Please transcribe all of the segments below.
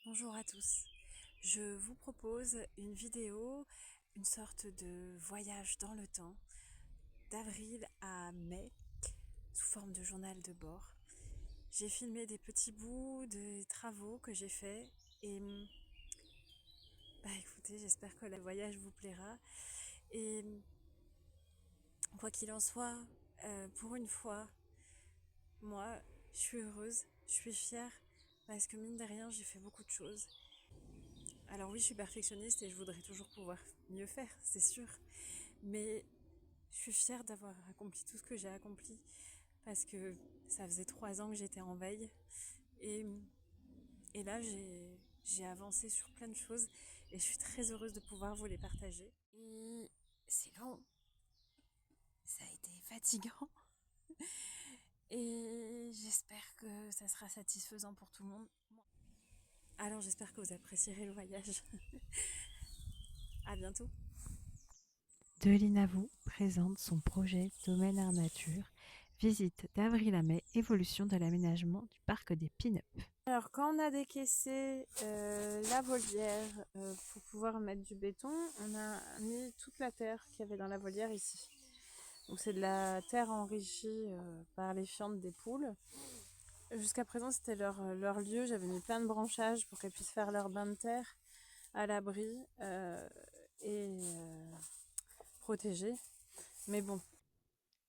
Bonjour à tous, je vous propose une vidéo, une sorte de voyage dans le temps, d'avril à mai, sous forme de journal de bord. J'ai filmé des petits bouts des travaux que j'ai faits et écoutez, j'espère que le voyage vous plaira. Et quoi qu'il en soit, pour une fois, moi, je suis heureuse, je suis fière parce que mine de rien, j'ai fait beaucoup de choses. Alors oui, je suis perfectionniste et je voudrais toujours pouvoir mieux faire, c'est sûr. Mais je suis fière d'avoir accompli tout ce que j'ai accompli parce que ça faisait 3 ans que j'étais en veille et, et là j'ai avancé sur plein de choses et je suis très heureuse de pouvoir vous les partager. Et c'est long, ça a été fatigant et j'espère que ça sera satisfaisant pour tout le monde. Alors j'espère que vous apprécierez le voyage. À bientôt. Delinavou présente son projet Domaine Art Nature, visite d'avril à mai, évolution de l'aménagement du parc des Pin-Up. Alors quand on a décaissé la volière pour pouvoir mettre du béton, on a mis toute la terre qu'il y avait dans la volière ici. Donc c'est de la terre enrichie par les fientes des poules. Jusqu'à présent c'était leur lieu, j'avais mis plein de branchages pour qu'elles puissent faire leur bain de terre à l'abri et protégées. Mais bon.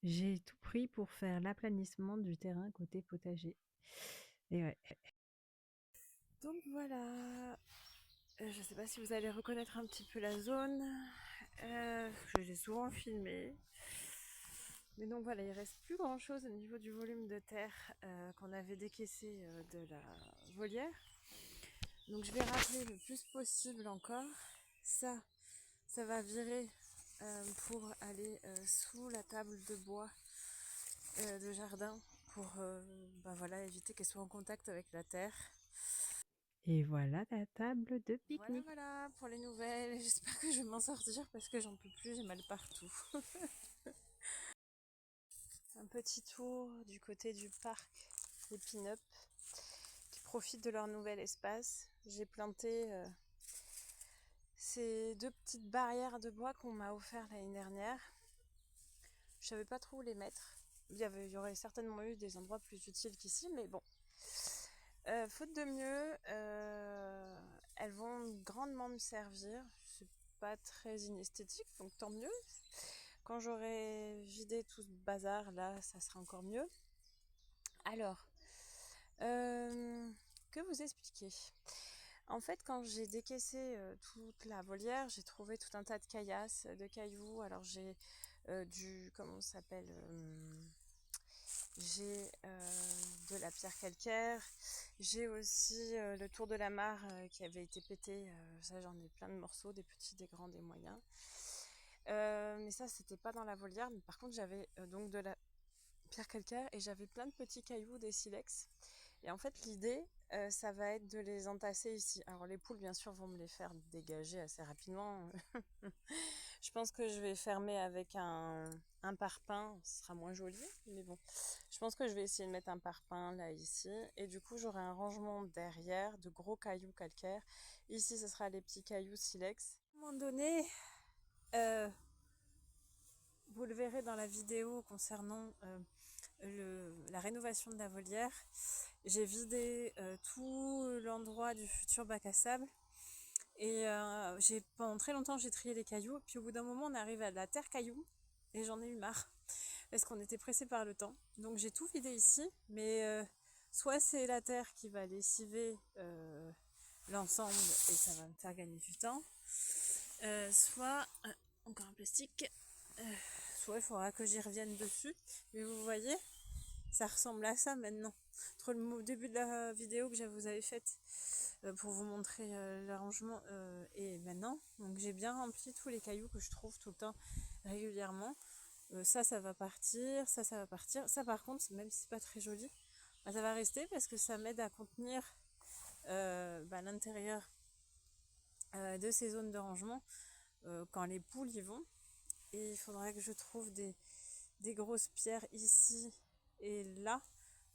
J'ai tout pris pour faire l'aplanissement du terrain côté potager. Et ouais. Donc voilà, je sais pas si vous allez reconnaître un petit peu la zone. Je l'ai souvent filmé. Mais donc voilà, il reste plus grand chose au niveau du volume de terre qu'on avait décaissé de la volière. Donc je vais rappeler le plus possible encore. Ça va virer pour aller sous la table de bois de jardin pour voilà, éviter qu'elle soit en contact avec la terre. Et voilà la table de Voilà, pique-nique. voilà pour les nouvelles. J'espère que je vais m'en sortir parce que j'en peux plus, j'ai mal partout. Un petit tour du côté du parc des Pin-Up qui profitent de leur nouvel espace. J'ai planté ces deux petites barrières de bois qu'on m'a offert l'année dernière. Je savais pas trop où les mettre. Il y aurait certainement eu des endroits plus utiles qu'ici, mais bon. Faute de mieux, elles vont grandement me servir. C'est pas très inesthétique, donc tant mieux. Quand j'aurai vidé tout ce bazar là, ça sera encore mieux. Alors, que vous expliquer? En fait, quand j'ai décaissé toute la volière, j'ai trouvé tout un tas de caillasses, de cailloux. Alors j'ai comment ça s'appelle j'ai de la pierre calcaire. J'ai aussi le tour de la mare qui avait été pété. Ça, j'en ai plein de morceaux, des petits, des grands, des moyens. Mais ça, c'était pas dans la volière. Mais par contre, j'avais donc de la pierre calcaire et j'avais plein de petits cailloux, des silex. Et en fait, l'idée, ça va être de les entasser ici. Alors les poules, bien sûr, vont me les faire dégager assez rapidement. Je pense que je vais fermer avec un parpaing, ce sera moins joli, mais bon. Je pense que je vais essayer de mettre un parpaing là, ici. Et du coup, j'aurai un rangement derrière de gros cailloux calcaires. Ici, ce sera les petits cailloux silex. À un moment donné, euh, vous le verrez dans la vidéo concernant la rénovation de la volière. J'ai vidé tout l'endroit du futur bac à sable. Et pendant très longtemps, j'ai trié les cailloux. Puis au bout d'un moment, on arrive à la terre caillou. Et j'en ai eu marre. Parce qu'on était pressé par le temps. Donc j'ai tout vidé ici. Mais soit c'est la terre qui va lessiver l'ensemble et ça va me faire gagner du temps. Soit, encore un plastique. Soit il faudra que j'y revienne dessus. Mais vous voyez, ça ressemble à ça maintenant. Entre le début de la vidéo que je vous avais faite pour vous montrer l'arrangement et maintenant. Donc j'ai bien rempli tous les cailloux que je trouve tout le temps régulièrement. Ça va partir, ça va partir. Ça par contre, même si c'est pas très joli, ça va rester parce que ça m'aide à contenir l'intérieur de ces zones de rangement quand les poules y vont. Et il faudrait que je trouve des grosses pierres ici et là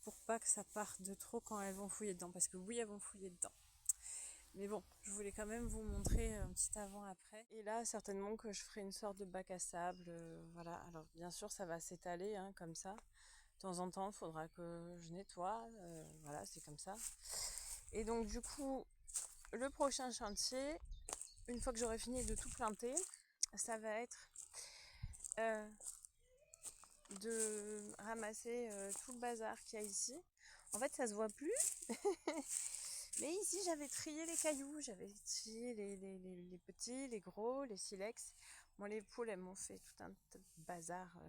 pour pas que ça parte de trop quand elles vont fouiller dedans. Parce que oui, elles vont fouiller dedans. Mais bon, je voulais quand même vous montrer un petit avant-après. Et là, certainement que je ferai une sorte de bac à sable. Voilà. Alors, bien sûr, ça va s'étaler comme ça. De temps en temps, il faudra que je nettoie. Voilà, c'est comme ça. Et donc, du coup, le prochain chantier, une fois que j'aurai fini de tout planter, ça va être euh, de ramasser tout le bazar qu'il y a ici. En fait, ça se voit plus. Mais ici, j'avais trié les cailloux, j'avais trié les petits, les gros, les silex. Bon, les poules, elles m'ont fait tout un bazar,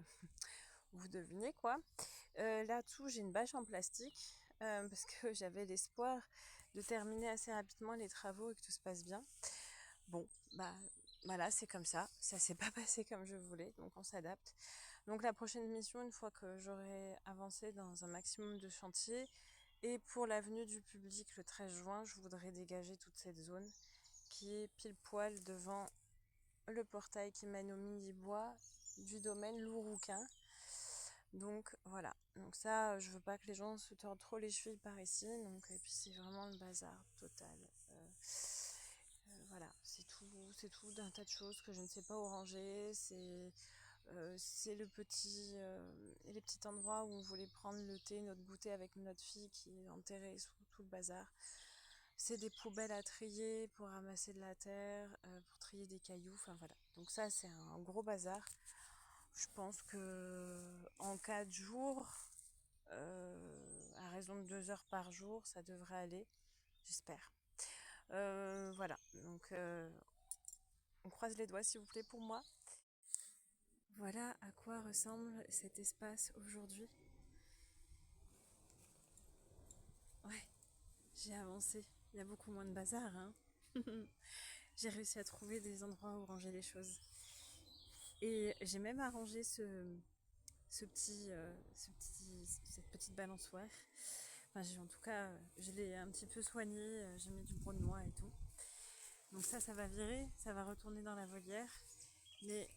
vous devinez quoi. Là-dessous, j'ai une bâche en plastique, parce que j'avais l'espoir de terminer assez rapidement les travaux et que tout se passe bien. Bon, bah voilà, c'est comme ça s'est pas passé comme je voulais, donc on s'adapte. Donc la prochaine mission, une fois que j'aurai avancé dans un maximum de chantiers, et pour l'avenue du public le 13 juin, je voudrais dégager toute cette zone qui est pile poil devant le portail qui mène au mini-bois du domaine Lourouquin. Donc voilà, donc ça, je veux pas que les gens se tordent trop les chevilles par ici, donc et puis c'est vraiment le bazar total. Voilà, c'est tout d'un tas de choses que je ne sais pas où ranger. C'est les petits endroits où on voulait prendre le thé, notre goûter avec notre fille qui est enterrée sous tout le bazar. C'est des poubelles à trier pour ramasser de la terre, pour trier des cailloux, enfin voilà. Donc ça, c'est un gros bazar. Je pense que en 4 jours, à raison de 2 heures par jour, ça devrait aller, j'espère. Voilà, donc on croise les doigts s'il vous plaît pour moi. Voilà à quoi ressemble cet espace aujourd'hui. Ouais, j'ai avancé. Il y a beaucoup moins de bazar, hein. J'ai réussi à trouver des endroits où ranger les choses. Et j'ai même arrangé cette petite balançoire. Enfin, en tout cas, je l'ai un petit peu soignée. J'ai mis du broc de noix et tout. Donc ça va virer, ça va retourner dans la volière. Mais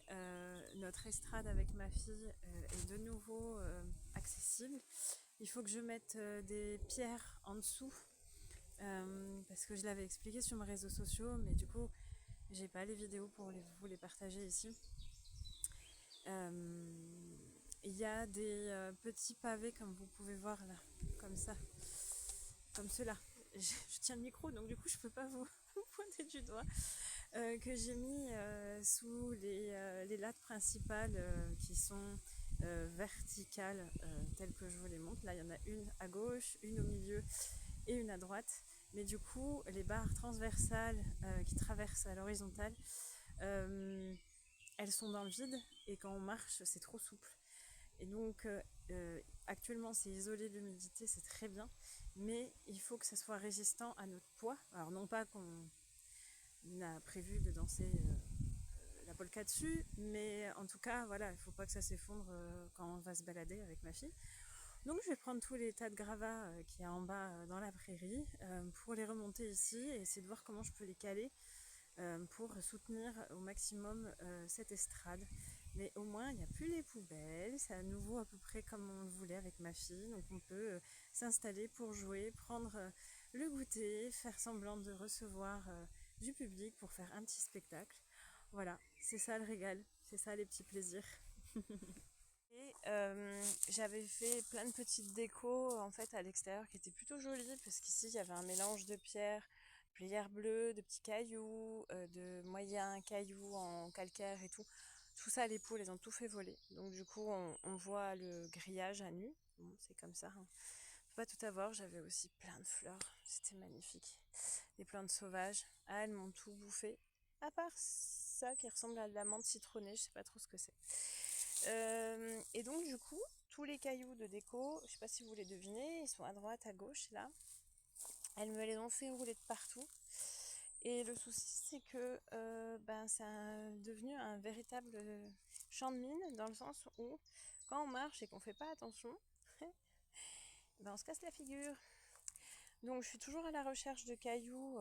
notre estrade avec ma fille est de nouveau accessible. Il faut que je mette des pierres en dessous parce que je l'avais expliqué sur mes réseaux sociaux, mais du coup, j'ai pas les vidéos pour vous les partager ici. Il y a des petits pavés comme vous pouvez voir là, comme ça, comme cela. Je tiens le micro, donc du coup, je peux pas vous pointer du doigt. Que j'ai mis sous les lattes principales qui sont verticales telles que je vous les montre. Là, il y en a une à gauche, une au milieu et une à droite. Mais du coup, les barres transversales qui traversent à l'horizontale, elles sont dans le vide et quand on marche, c'est trop souple. Et donc, actuellement, c'est isolé de l'humidité, c'est très bien, mais il faut que ça soit résistant à notre poids. Alors, non pas qu'on a prévu de danser la polka dessus, mais en tout cas, voilà, il ne faut pas que ça s'effondre quand on va se balader avec ma fille. Donc je vais prendre tous les tas de gravats qu'il y a en bas dans la prairie pour les remonter ici et essayer de voir comment je peux les caler pour soutenir au maximum cette estrade. Mais au moins, il n'y a plus les poubelles, c'est à nouveau à peu près comme on le voulait avec ma fille. Donc on peut s'installer pour jouer, prendre le goûter, faire semblant de recevoir du public pour faire un petit spectacle. Voilà, c'est ça le régal, c'est ça les petits plaisirs. Et j'avais fait plein de petites décos en fait à l'extérieur qui étaient plutôt jolies parce qu'ici il y avait un mélange de pierres bleues, de petits cailloux, de moyens cailloux en calcaire et tout. Tout ça, les poules, elles ont tout fait voler. Donc du coup, on voit le grillage à nu. Bon, c'est comme ça. Hein. Faut pas tout avoir. J'avais aussi plein de fleurs. C'était magnifique. Des plantes sauvages. Ah, elles m'ont tout bouffé. À part ça qui ressemble à de la menthe citronnée. Je sais pas trop ce que c'est. Et donc du coup, tous les cailloux de déco, je sais pas si vous les devinez, ils sont à droite, à gauche, là. Elles me les ont fait rouler de partout. Et le souci, c'est que c'est devenu un véritable champ de mine, dans le sens où quand on marche et qu'on fait pas attention, on se casse la figure. Donc je suis toujours à la recherche de cailloux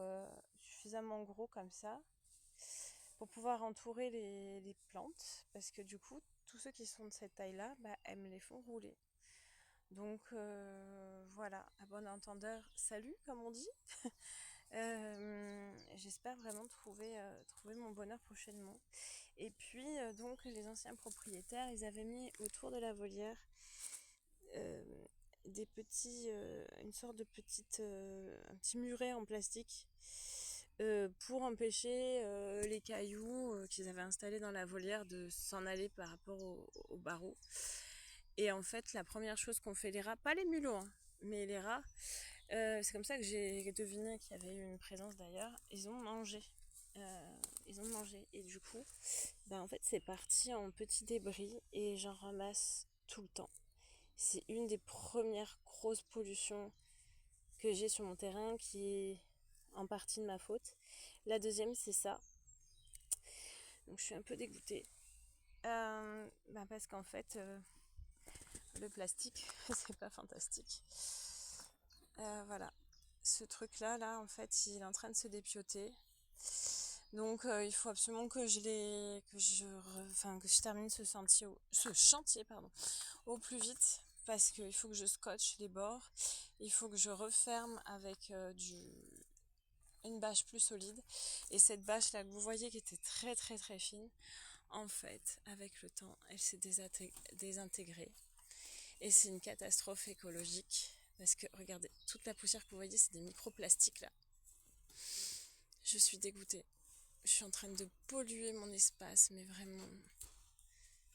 suffisamment gros comme ça pour pouvoir entourer les plantes, parce que du coup, tous ceux qui sont de cette taille-là, elles me les font rouler. Donc voilà, à bon entendeur, salut comme on dit. j'espère vraiment trouver mon bonheur prochainement. Et puis donc les anciens propriétaires, ils avaient mis autour de la volière euh, une sorte de un petit muret en plastique pour empêcher les cailloux qu'ils avaient installés dans la volière de s'en aller par rapport au barreau. Et en fait, la première chose qu'ont fait les rats, pas les mulots, hein, mais les rats, c'est comme ça que j'ai deviné qu'il y avait eu une présence d'ailleurs, ils ont mangé. Ils ont mangé. Et du coup, en fait, c'est parti en petits débris et j'en ramasse tout le temps. C'est une des premières grosses pollutions que j'ai sur mon terrain qui est en partie de ma faute. La deuxième, c'est ça. Donc je suis un peu dégoûtée. Parce qu'en fait, le plastique, c'est pas fantastique. Voilà. Ce truc-là, en fait, il est en train de se dépioter. Donc il faut absolument que je termine ce chantier au plus vite parce qu'il faut que je scotche les bords, il faut que je referme avec une bâche plus solide. Et cette bâche là que vous voyez qui était très très très fine, en fait avec le temps elle s'est désintégrée et c'est une catastrophe écologique parce que regardez, toute la poussière que vous voyez c'est des microplastiques là. Je suis dégoûtée. Je suis en train de polluer mon espace, mais vraiment,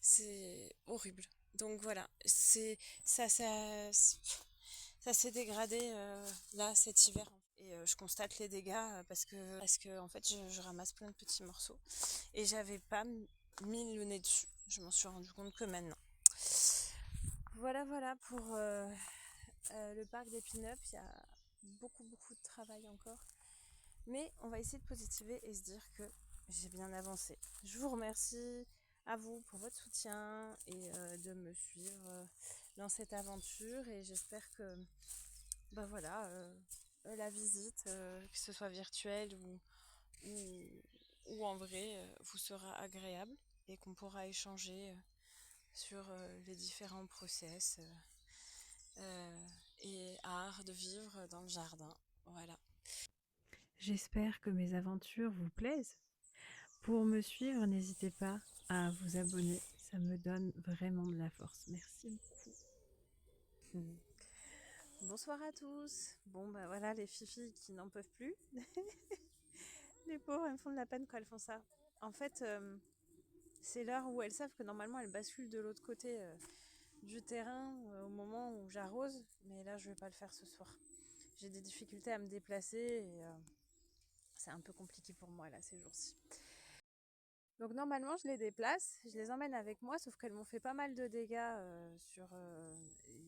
c'est horrible. Donc voilà, ça s'est dégradé là cet hiver. Et je constate les dégâts parce que en fait, je ramasse plein de petits morceaux et j'avais pas mis le nez dessus. Je m'en suis rendu compte que maintenant. Voilà pour le parc des pin-up. Il y a beaucoup de travail encore. Mais on va essayer de positiver et se dire que j'ai bien avancé. Je vous remercie à vous pour votre soutien et de me suivre dans cette aventure. Et j'espère que la visite, que ce soit virtuelle ou en vrai, vous sera agréable et qu'on pourra échanger sur les différents process et art de vivre dans le jardin. Voilà. J'espère que mes aventures vous plaisent. Pour me suivre, n'hésitez pas à vous abonner. Ça me donne vraiment de la force. Merci beaucoup. Bonsoir à tous. Bon voilà les filles qui n'en peuvent plus. Les pauvres, elles me font de la peine quand elles font ça. En fait, c'est l'heure où elles savent que normalement elles basculent de l'autre côté du terrain au moment où j'arrose. Mais là je vais pas le faire ce soir. J'ai des difficultés à me déplacer et c'est un peu compliqué pour moi là ces jours-ci. Donc normalement je les déplace, je les emmène avec moi, sauf qu'elles m'ont fait pas mal de dégâts sur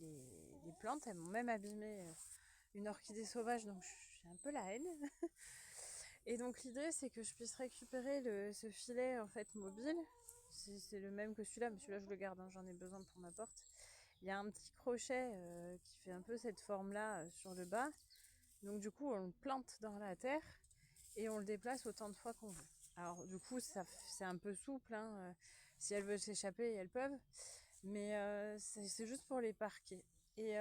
les plantes. Elles m'ont même abîmé une orchidée sauvage, donc j'ai un peu la haine. Et donc l'idée c'est que je puisse récupérer ce filet en fait mobile. C'est le même que celui-là, mais celui-là je le garde, hein, j'en ai besoin pour ma porte. Il y a un petit crochet qui fait un peu cette forme-là sur le bas. Donc du coup on le plante dans la terre et on le déplace autant de fois qu'on veut. Alors du coup c'est un peu souple, hein. Si elles veulent s'échapper, elles peuvent. Mais c'est juste pour les parquer. Et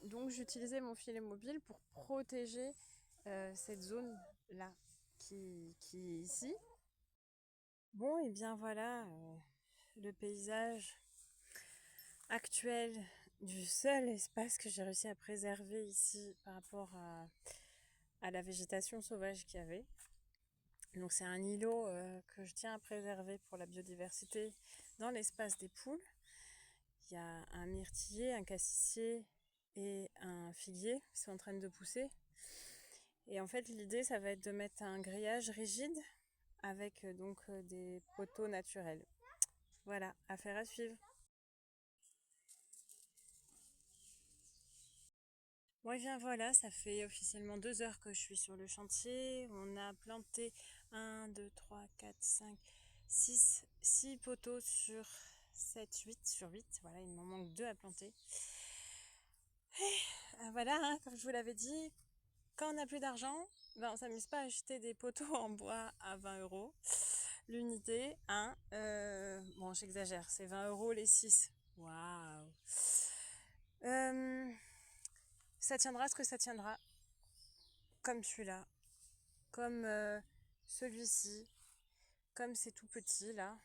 donc j'utilisais mon filet mobile pour protéger cette zone-là qui est ici. Bon, et bien voilà le paysage actuel du seul espace que j'ai réussi à préserver ici par rapport à la végétation sauvage qu'il y avait. Donc c'est un îlot que je tiens à préserver pour la biodiversité dans l'espace des poules. Il y a un myrtillier, un cassissier et un figuier qui sont en train de pousser. Et en fait l'idée ça va être de mettre un grillage rigide avec des poteaux naturels. Voilà, affaire à suivre. Moi, bien voilà, ça fait officiellement 2 heures que je suis sur le chantier. On a planté 1, 2, 3, 4, 5, 6 poteaux sur 7, 8 sur 8. Voilà, il m'en manque 2 à planter. Et, voilà, hein, comme je vous l'avais dit, quand on n'a plus d'argent, on s'amuse pas à acheter des poteaux en bois à 20 € l'unité. Hein. Bon, j'exagère, c'est 20 € les 6. Waouh! Ça tiendra ce que ça tiendra. Comme celui-là. Comme celui-ci, comme c'est tout petit là,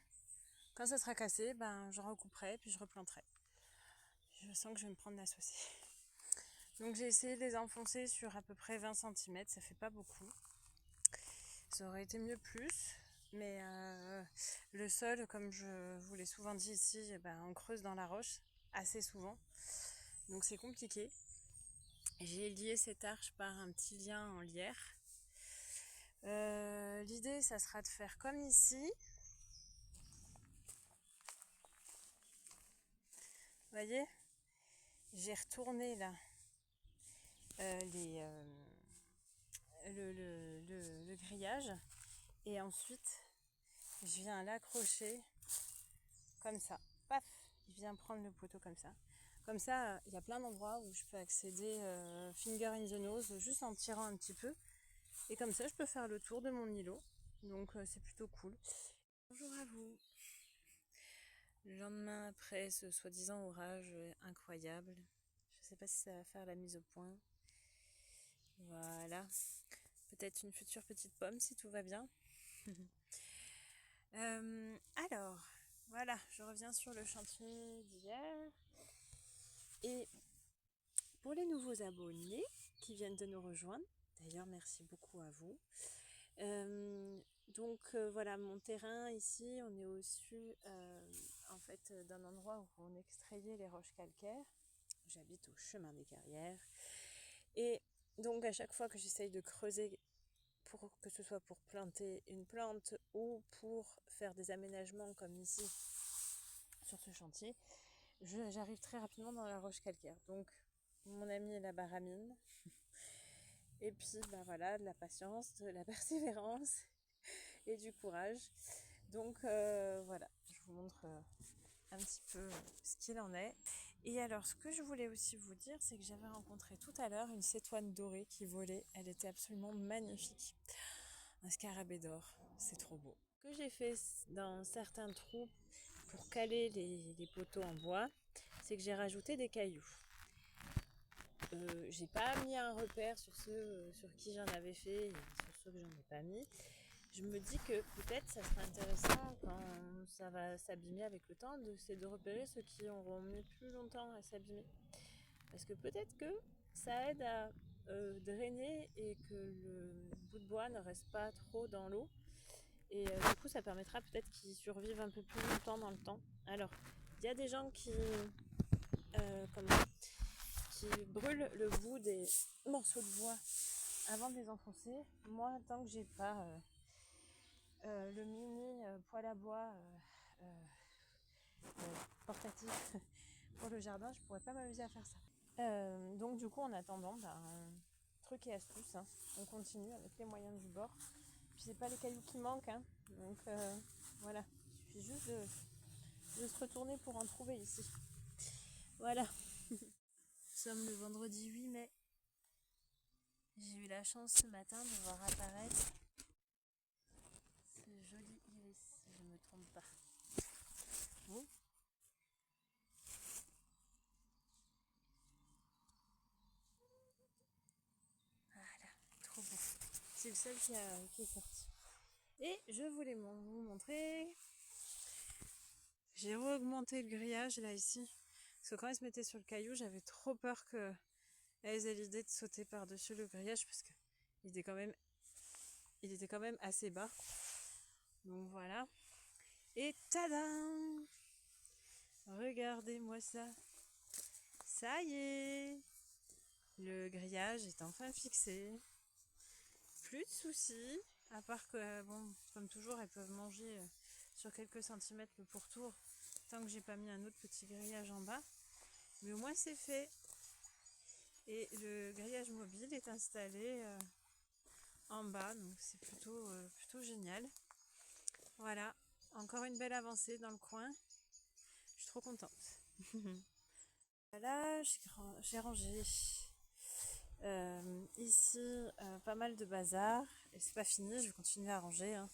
quand ça sera cassé, ben, je recouperai puis je replanterai. Je sens que je vais me prendre la saucée. Donc j'ai essayé de les enfoncer sur à peu près 20 cm, ça fait pas beaucoup. Ça aurait été mieux plus, mais le sol, comme je vous l'ai souvent dit ici, eh ben, on creuse dans la roche assez souvent. Donc c'est compliqué. J'ai lié cette arche par un petit lien en lierre. L'idée, ça sera de faire comme ici. Vous voyez, j'ai retourné là le grillage et ensuite je viens l'accrocher comme ça. Paf, il vient prendre le poteau comme ça. Comme ça, il y a plein d'endroits où je peux accéder finger in the nose juste en tirant un petit peu. Et comme ça, je peux faire le tour de mon îlot. Donc c'est plutôt cool. Bonjour à vous. Le lendemain après ce soi-disant orage incroyable. Je ne sais pas si ça va faire la mise au point. Voilà. Peut-être une future petite pomme si tout va bien. Alors, voilà, je reviens sur le chantier d'hier. Et pour les nouveaux abonnés qui viennent de nous rejoindre, d'ailleurs merci beaucoup à vous. Voilà, mon terrain ici, on est au-dessus en fait d'un endroit où on extrayait les roches calcaires. J'habite au chemin des Carrières. Et donc à chaque fois que j'essaye de creuser, pour que ce soit pour planter une plante ou pour faire des aménagements comme ici sur ce chantier, j'arrive très rapidement dans la roche calcaire. Donc mon ami la baramine. Et puis ben voilà, de la patience, de la persévérance et du courage. Donc voilà, je vous montre un petit peu ce qu'il en est. Et alors, ce que je voulais aussi vous dire, c'est que j'avais rencontré tout à l'heure une cétoine dorée qui volait. Elle était absolument magnifique. Un scarabée d'or, c'est trop beau. Ce que j'ai fait dans certains trous pour caler les poteaux en bois, c'est que j'ai rajouté des cailloux. J'ai pas mis un repère sur ceux sur qui j'en avais fait et sur ceux que j'en ai pas mis. Je me dis que peut-être ça sera intéressant quand ça va s'abîmer avec le temps, c'est de repérer ceux qui auront mis plus longtemps à s'abîmer. Parce que peut-être que ça aide à drainer et que le bout de bois ne reste pas trop dans l'eau. Et du coup, ça permettra peut-être qu'ils survivent un peu plus longtemps dans le temps. Alors, il y a des gens qui brûlent le bout des morceaux de bois avant de les enfoncer. Moi, tant que j'ai pas le mini poêle à bois portatif pour le jardin, je pourrais pas m'amuser à faire ça. Donc du coup, en attendant, truc et astuce, hein, on continue avec les moyens du bord. Puis c'est pas les cailloux qui manquent, hein, donc voilà, il suffit juste de se retourner pour en trouver ici. Voilà. Nous sommes le vendredi 8 mai. J'ai eu la chance ce matin de voir apparaître ce joli iris, si je ne me trompe pas. Bon. Voilà, trop beau. C'est le seul qui est sorti. Et je voulais vous montrer. J'ai re-augmenté le grillage là ici. Parce que quand elles se mettaient sur le caillou, j'avais trop peur qu'elles aient l'idée de sauter par-dessus le grillage parce qu'il était quand même assez bas. Donc voilà. Et tadam! Regardez-moi ça. Ça y est! Le grillage est enfin fixé. Plus de soucis. À part que, bon, comme toujours, elles peuvent manger sur quelques centimètres le pourtour. Tant que j'ai pas mis un autre petit grillage en bas. Mais au moins c'est fait. Et le grillage mobile est installé en bas. Donc c'est plutôt génial. Voilà. Encore une belle avancée dans le coin. Je suis trop contente. Voilà, j'ai rangé ici pas mal de bazar. Et c'est pas fini, je vais continuer à ranger. Hein.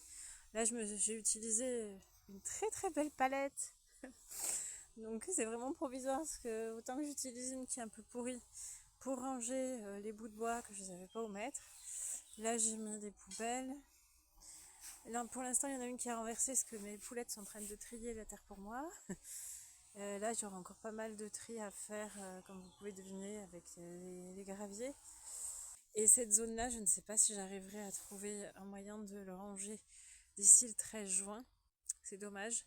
Là, j'ai utilisé une très très belle palette. Donc c'est vraiment provisoire parce que autant que j'utilise une qui est un peu pourrie pour ranger les bouts de bois que je ne savais pas où mettre. Là, j'ai mis des poubelles. Là, pour l'instant, il y en a une qui a renversé parce que mes poulettes sont en train de trier la terre pour moi. Là, j'aurai encore pas mal de tri à faire, comme vous pouvez deviner, avec les graviers. Et cette zone-là, je ne sais pas si j'arriverai à trouver un moyen de le ranger d'ici le 13 juin. C'est dommage.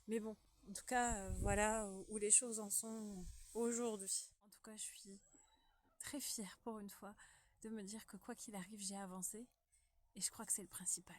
Mais bon, en tout cas, voilà où les choses en sont aujourd'hui. En tout cas, je suis très fière pour une fois de me dire que quoi qu'il arrive, j'ai avancé. Et je crois que c'est le principal.